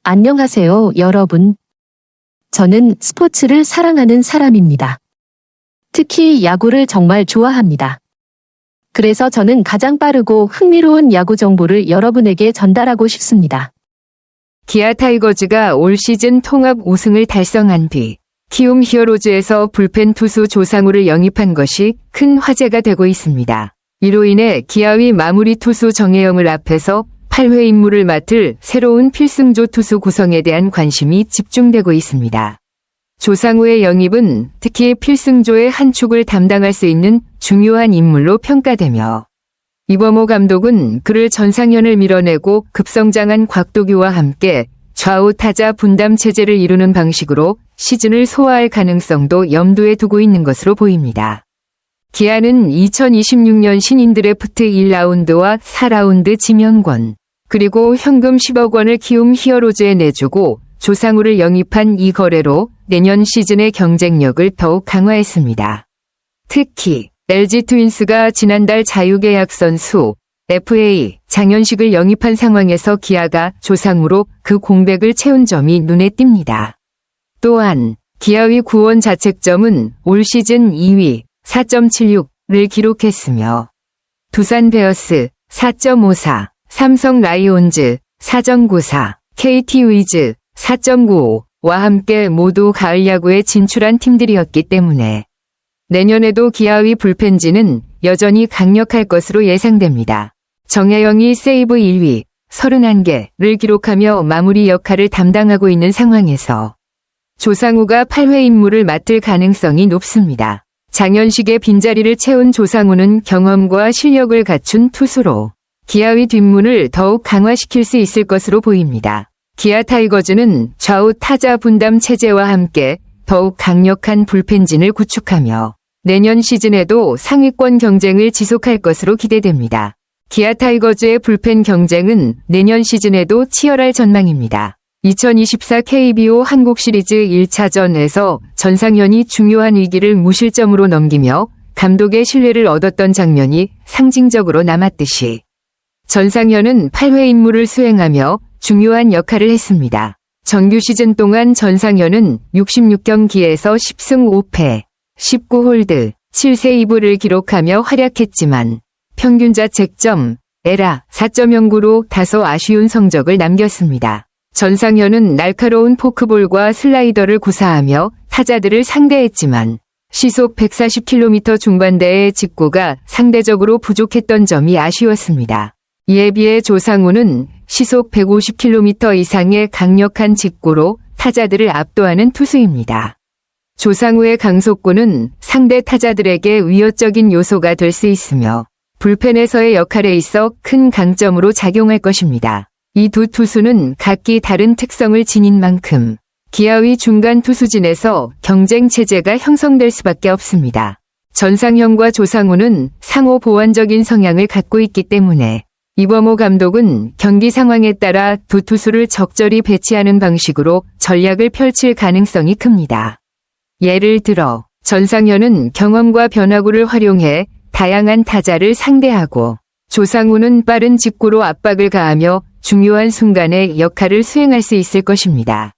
안녕하세요, 여러분. 저는 스포츠를 사랑하는 사람입니다. 특히 야구를 정말 좋아합니다. 그래서 저는 가장 빠르고 흥미로운 야구 정보를 여러분에게 전달하고 싶습니다. 기아 타이거즈가 올 시즌 통합 우승을 달성한 뒤 키움 히어로즈에서 불펜 투수 조상우를 영입한 것이 큰 화제가 되고 있습니다. 이로 인해 기아의 마무리 투수 정혜영을 앞에서 8회 임무를 맡을 새로운 필승조 투수 구성에 대한 관심이 집중되고 있습니다. 조상우의 영입은 특히 필승조의 한 축을 담당할 수 있는 중요한 인물로 평가되며 이범호 감독은 그를 전상현을 밀어내고 급성장한 곽도규와 함께 좌우 타자 분담 체제를 이루는 방식으로 시즌을 소화할 가능성도 염두에 두고 있는 것으로 보입니다. 기아는 2026년 신인 드래프트 1라운드와 4라운드 지명권, 그리고 현금 10억 원을 키움 히어로즈에 내주고 조상우를 영입한 이 거래로 내년 시즌의 경쟁력을 더욱 강화했습니다. 특히 LG 트윈스가 지난달 자유계약 선수 FA 장현식을 영입한 상황에서 기아가 조상우로 그 공백을 채운 점이 눈에 띕니다. 또한 기아의 구원 자책점은 올 시즌 2위 4.76를 기록했으며 두산 베어스 4.54, 삼성 라이온즈 4.94, KT 위즈 4.95와 함께 모두 가을 야구에 진출한 팀들이었기 때문에 내년에도 기아의 불펜진은 여전히 강력할 것으로 예상됩니다. 정혜영이 세이브 1위 31개를 기록하며 마무리 역할을 담당하고 있는 상황에서 조상우가 8회 임무를 맡을 가능성이 높습니다. 장현식의 빈자리를 채운 조상우는 경험과 실력을 갖춘 투수로 기아의 뒷문을 더욱 강화시킬 수 있을 것으로 보입니다. 기아 타이거즈는 좌우 타자 분담 체제와 함께 더욱 강력한 불펜진을 구축하며 내년 시즌에도 상위권 경쟁을 지속할 것으로 기대됩니다. 기아 타이거즈의 불펜 경쟁은 내년 시즌에도 치열할 전망입니다. 2024 KBO 한국 시리즈 1차전에서 전상현이 중요한 위기를 무실점으로 넘기며 감독의 신뢰를 얻었던 장면이 상징적으로 남았듯이 전상현은 8회 임무를 수행하며 중요한 역할을 했습니다. 정규 시즌 동안 전상현은 66경기에서 10승 5패, 19홀드, 7세이브를 기록하며 활약했지만 평균 자책점, 에라 4.09로 다소 아쉬운 성적을 남겼습니다. 전상현은 날카로운 포크볼과 슬라이더를 구사하며 타자들을 상대했지만 시속 140km 중반대의 직구가 상대적으로 부족했던 점이 아쉬웠습니다. 이에 비해 조상우는 시속 150km 이상의 강력한 직구로 타자들을 압도하는 투수입니다. 조상우의 강속구는 상대 타자들에게 위협적인 요소가 될 수 있으며 불펜에서의 역할에 있어 큰 강점으로 작용할 것입니다. 이 두 투수는 각기 다른 특성을 지닌 만큼 기아의 중간 투수진에서 경쟁 체제가 형성될 수밖에 없습니다. 전상현과 조상우는 상호 보완적인 성향을 갖고 있기 때문에 이범호 감독은 경기 상황에 따라 두 투수를 적절히 배치하는 방식으로 전략을 펼칠 가능성이 큽니다. 예를 들어 전상현은 경험과 변화구를 활용해 다양한 타자를 상대하고 조상우는 빠른 직구로 압박을 가하며 중요한 순간에 역할을 수행할 수 있을 것입니다.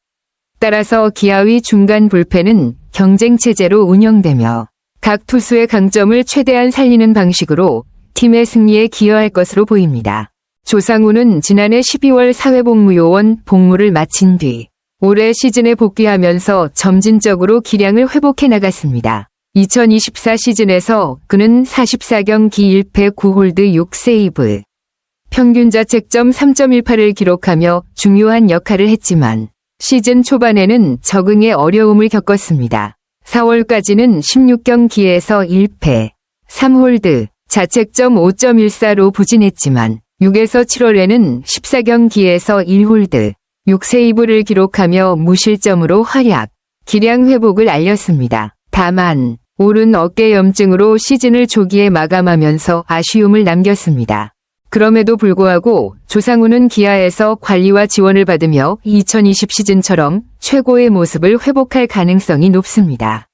따라서 기아의 중간 불펜은 경쟁 체제로 운영되며 각 투수의 강점을 최대한 살리는 방식으로 팀의 승리에 기여할 것으로 보입니다. 조상우는 지난해 12월 사회복무요원 복무를 마친 뒤 올해 시즌에 복귀하면서 점진적으로 기량을 회복해 나갔습니다. 2024 시즌에서 그는 44경기 1패 9홀드 6세이브, 평균 자책점 3.18을 기록하며 중요한 역할을 했지만 시즌 초반에는 적응에 어려움을 겪었습니다. 4월까지는 16경기에서 1패, 3홀드, 자책점 5.14로 부진했지만 6에서 7월에는 14경기에서 1홀드, 6세이브를 기록하며 무실점으로 활약, 기량 회복을 알렸습니다. 다만 올은 어깨염증으로 시즌을 조기에 마감하면서 아쉬움을 남겼습니다. 그럼에도 불구하고 조상우는 기아에서 관리와 지원을 받으며 2020 시즌처럼 최고의 모습을 회복할 가능성이 높습니다.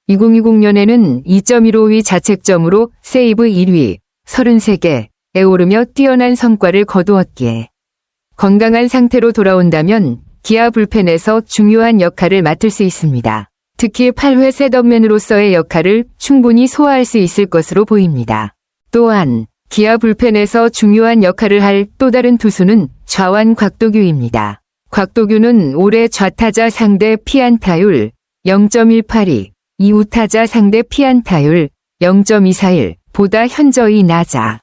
2020년에는 2.15위 자책점으로 세이브 1위 33개에 오르며 뛰어난 성과를 거두었기에 건강한 상태로 돌아온다면 기아 불펜에서 중요한 역할을 맡을 수 있습니다. 특히 8회 셋업맨으로서의 역할을 충분히 소화할 수 있을 것으로 보입니다. 또한 기아 불펜에서 중요한 역할을 할 또 다른 투수는 좌완 곽도규입니다. 곽도규는 올해 좌타자 상대 피안타율 0.182, 이우타자 상대 피안타율 0.241보다 현저히 낮아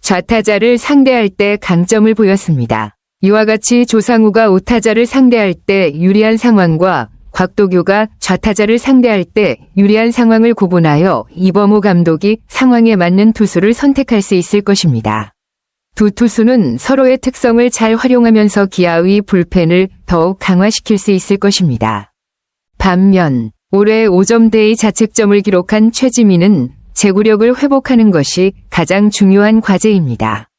좌타자를 상대할 때 강점을 보였습니다. 이와 같이 조상우가 우타자를 상대할 때 유리한 상황과 곽도규가 좌타자를 상대할 때 유리한 상황을 구분하여 이범호 감독이 상황에 맞는 투수를 선택할 수 있을 것입니다. 두 투수는 서로의 특성을 잘 활용하면서 기아의 불펜을 더욱 강화시킬 수 있을 것입니다. 반면 올해 5점대의 자책점을 기록한 최지민은 제구력을 회복하는 것이 가장 중요한 과제입니다.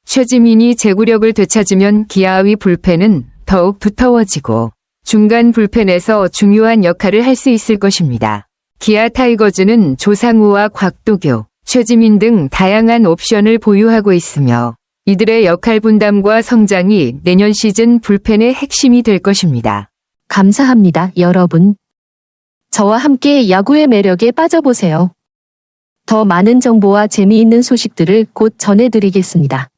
최지민이 제구력을 되찾으면 기아의 불펜은 더욱 두터워지고 중간 불펜에서 중요한 역할을 할 수 있을 것입니다. 기아 타이거즈는 조상우와 곽도규, 최지민 등 다양한 옵션을 보유하고 있으며 이들의 역할 분담과 성장이 내년 시즌 불펜의 핵심이 될 것입니다. 감사합니다, 여러분. 저와 함께 야구의 매력에 빠져보세요. 더 많은 정보와 재미있는 소식들을 곧 전해드리겠습니다.